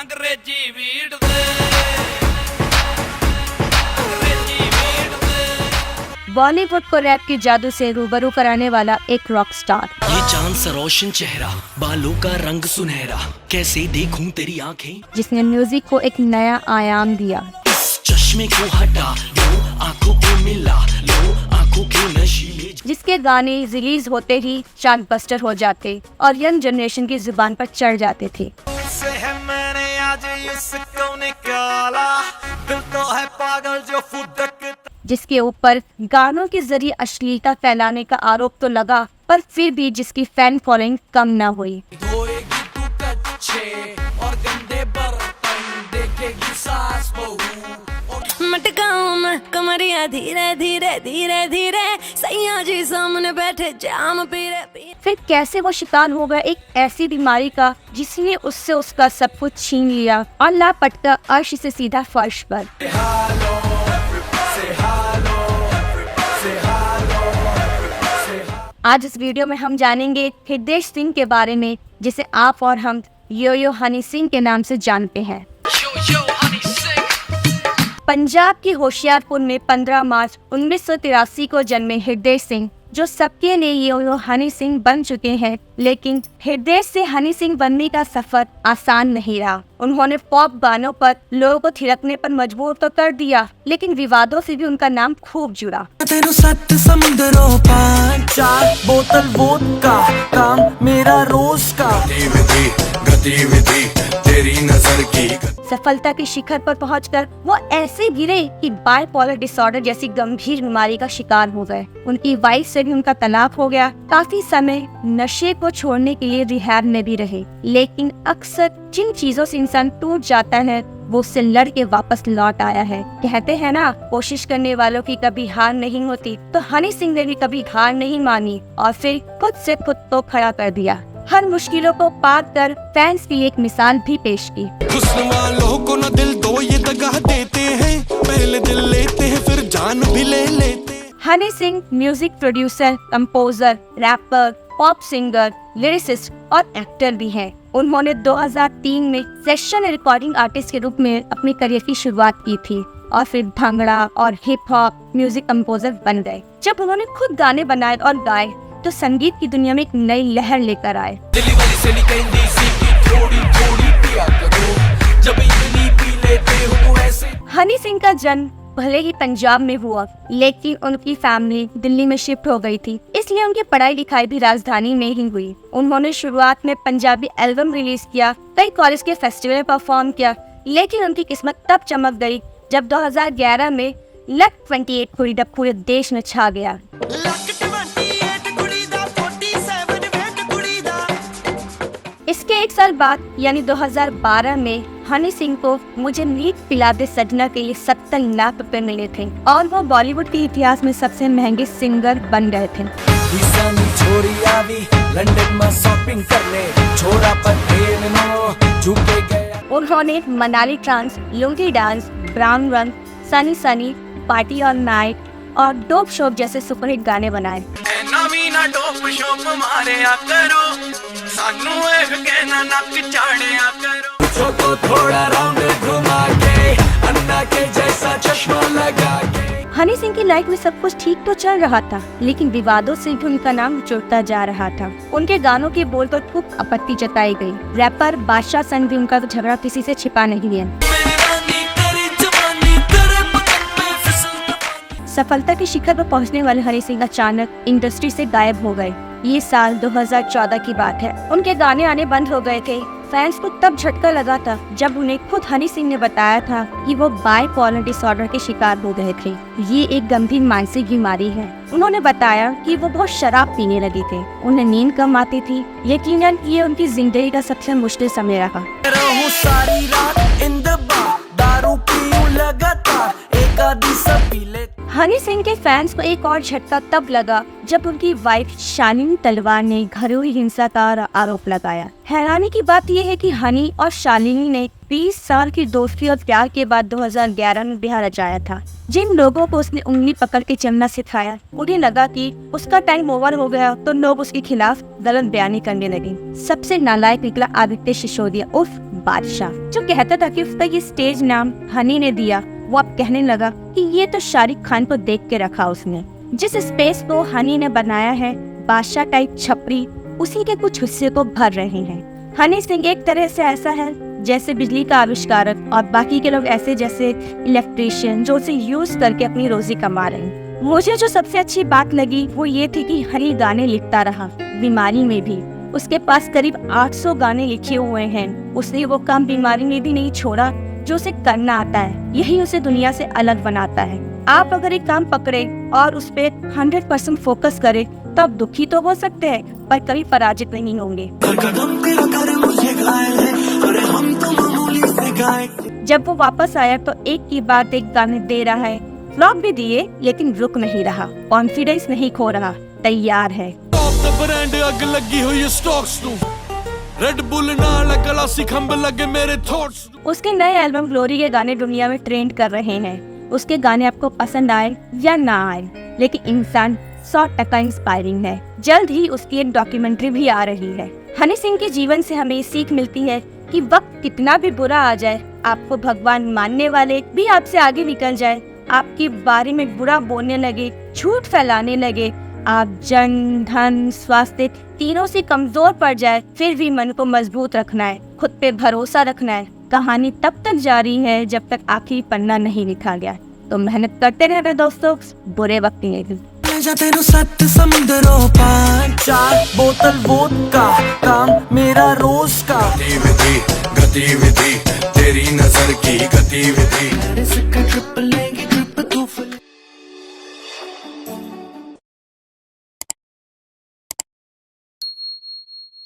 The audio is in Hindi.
अंग्रेजी वीड दे, अंग्रेजी वीड दे। बॉलीवुड को रैप के जादू से रूबरू कराने वाला एक रॉक स्टार। ये चांद सा रोशन चेहरा, बालों का रंग सुनहरा, कैसे देखूं तेरी आंखें, जिसने म्यूजिक को एक नया आयाम दिया। इस चश्मे को हटा लो, आंखों को मिला लो, आंखों के नशीले। जिसके गाने रिलीज होते ही चार्ट बस्टर हो जाते और यंग जनरेशन की जुबान पर चढ़ जाते थे। से है मैंने आज इसको निकाला, दिल तो है पागल जो फुदक। जिसके ऊपर गानों के जरिए अश्लीलता फैलाने का आरोप तो लगा, पर फिर भी जिसकी फैन फॉलोइंग कम न हुई। धोएगी तू कच्चे और गंदे बर्तन, देखेगी सास बहू। मटकाऊं मैं कमरिया धीरे धीरे धीरे धीरे, सैया जी सामने बैठे जाम पीरे पीरे। फिर कैसे वो शिकार हो गया एक ऐसी बीमारी का जिसने उससे उसका सब कुछ छीन लिया और लापटका अर्श से सीधा फर्श पर। आज इस वीडियो में हम जानेंगे हृदय सिंह के बारे में, जिसे आप और हम यो यो हनी सिंह के नाम से जानते हैं। पंजाब के होशियारपुर में 15 मार्च 1983 को जन्मे हृदय सिंह, जो सबके लिए यो यो हनी सिंह बन चुके हैं, लेकिन हृदय से हनी सिंह बनने का सफर आसान नहीं रहा। उन्होंने पॉप गानों पर लोगों को थिरकने पर मजबूर तो कर दिया, लेकिन विवादों से भी उनका नाम खूब जुड़ा। तेरे 7 समुंदरों पार 4 बोतल वोदका, काम मेरा रोज का। गतिविधि तेरी नजर की। सफलता के शिखर पर पहुंचकर वो ऐसे गिरे कि बाइपोलर डिसऑर्डर जैसी गंभीर बीमारी का शिकार हो गए। उनकी वाइफ से भी उनका तलाक हो गया। काफी समय नशे को छोड़ने के लिए रिहैब में भी रहे, लेकिन अक्सर जिन चीजों से इंसान टूट जाता है वो उससे लड़ के वापस लौट आया है। कहते हैं ना, कोशिश करने वालों की कभी हार नहीं होती, तो हनी सिंह ने भी कभी हार नहीं मानी और फिर खुद से खुद तो खड़ा कर दिया। हर मुश्किलों को पार कर फैंस के लिए एक मिसाल भी पेश की। हुस्न वालों को न दिल दो ये दगा देते हैं, पहले दिल लेते हैं फिर जान भी ले लेते हैं। Honey Singh music producer, composer, rapper, pop singer, lyricist और एक्टर भी हैं। उन्होंने 2003 में सेशन रिकॉर्डिंग आर्टिस्ट के रूप में अपने करियर की शुरुआत की थी और फिर भांगड़ा और हिप हॉप म्यूजिक कंपोजर बन गए। जब उन्होंने खुद गाने बनाए और गाए तो संगीत की दुनिया में एक नई लहर लेकर आए। हनी सिंह का जन्म भले ही पंजाब में हुआ, लेकिन उनकी फैमिली दिल्ली में शिफ्ट हो गई थी, इसलिए उनकी पढ़ाई लिखाई भी राजधानी में ही हुई। उन्होंने शुरुआत में पंजाबी एल्बम रिलीज किया, कई कॉलेज के फेस्टिवल में परफॉर्म किया, लेकिन उनकी किस्मत तब चमक गई जब 2011 में लक 28 कुड़ी दा पूरे देश में छा गया। इसके एक साल बाद यानी 2012 में हनी सिंह को मुझे नींद पिला दे सजना के लिए 70 लाख रुपए मिले थे और वो बॉलीवुड के इतिहास में सबसे महंगे सिंगर बन गए थे। उन्होंने Manali trance, lungi dance, brown रंग, sunny sunny, party all night और डोप शोप जैसे सुपरहिट गाने बनाए। नवीना डोप शोप मारिया करो, सानू एक कहना नक चाड़िया करो। तो थोड़ा राउंड घुमा के, अन्ना के जैसा चश्मा लगा के। हनी सिंह की लाइफ में सब कुछ ठीक तो चल रहा था, लेकिन विवादों से भी उनका नाम जुड़ता जा रहा था। उनके गानों के बोल पर खूब आपत्ति जताई गई। रैपर बादशाह संग भी उनका झगड़ा किसी से छिपा नहीं है। सफलता के शिखर पर पहुंचने वाले हनी सिंह अचानक इंडस्ट्री से गायब हो गए। ये साल 2014 की बात है। उनके गाने आने बंद हो गए थे। फैंस को तब झटका लगा था जब उन्हें खुद हनी सिंह ने बताया था कि वो बाइपोलर डिसऑर्डर के शिकार हो गए थे। ये एक गंभीर मानसिक बीमारी है। उन्होंने बताया कि वो बहुत शराब पीने लगे थे, उन्हें नींद कम आती थी। यकीनन ये उनकी जिंदगी का सबसे मुश्किल समय रहा। सारी रात इन द बार, दारू पीऊं लगातार, एक आधी सब पी ले। हनी सिंह के फैंस को एक और झटका तब लगा जब उनकी वाइफ शालिनी तलवार ने घरेलू हिंसा का आरोप लगाया। हैरानी की बात यह है कि हनी और शालिनी ने 20 साल की दोस्ती और प्यार के बाद 2011 में ब्याह रचाया था। जिन लोगों को उसने उंगली पकड़ के चलना सिखाया, उन्हें लगा कि उसका टाइम ओवर हो गया, तो लोग उसके खिलाफ गलत बयानी करने लगे। सबसे नालायक निकला आदित्य सिसोदिया उर्फ बादशाह। जो कहता था कि उसका ये स्टेज नाम हनी ने दिया, वो अब कहने लगा कि ये तो शाहरुख खान को देख के रखा उसने। जिस स्पेस को हनी ने बनाया है, बादशाह टाइप छपरी उसी के कुछ हिस्से को भर रहे हैं। हनी सिंह एक तरह से ऐसा है जैसे बिजली का आविष्कारक, और बाकी के लोग ऐसे जैसे इलेक्ट्रिशियन जो उसे यूज करके अपनी रोजी कमा रहे हैं। मुझे जो सबसे अच्छी बात लगी वो ये थी कि हनी गाने लिखता रहा, बीमारी में भी। उसके पास करीब 800 गाने लिखे हुए हैं। उसने वो काम बीमारी में भी नहीं छोड़ा जो उसे करना आता है। यही उसे दुनिया से अलग बनाता है। आप अगर एक काम पकड़े और उस पे 100% फोकस करें तो आप दुखी तो हो सकते हैं पर कभी पराजित नहीं होंगे। जब वो वापस आया तो एक की बाद एक गाने दे रहा है। फ्लॉप भी दिए लेकिन रुक नहीं रहा, कॉन्फिडेंस नहीं खो रहा, तैयार है। ब्रांड अग लगी हुई स्टॉक्स नू, रेड बुल नाल गलासी खंब लगे मेरे थॉट्स। उसके नए एल्बम ग्लोरी के गाने दुनिया में ट्रेंड कर रहे हैं। उसके गाने आपको पसंद आए या ना आए, लेकिन इंसान 100% इंस्पायरिंग है। जल्द ही उसकी एक डॉक्यूमेंट्री भी आ रही है। हनी सिंह के जीवन से हमें सीख मिलती है कि वक्त कितना भी बुरा आ जाए, आपको भगवान मानने वाले भी आपसे आगे निकल जाए, आपके बारे में बुरा बोलने लगे, झूठ फैलाने लगे, आप जन, धन, स्वास्थ्य तीनों से कमजोर पड़ जाए, फिर भी मन को मजबूत रखना है, खुद पे भरोसा रखना है। कहानी तब तक जारी है जब तक आखिरी पन्ना नहीं लिखा गया। तो मेहनत करते रहना दोस्तों, बुरे वक्त नहीं आएंगे। तेरू 7 समुंदरों पार 4 बोतल वोदका, काम मेरा रोज का। गतिविधि गतिविधि तेरी नजर की गतिविधि।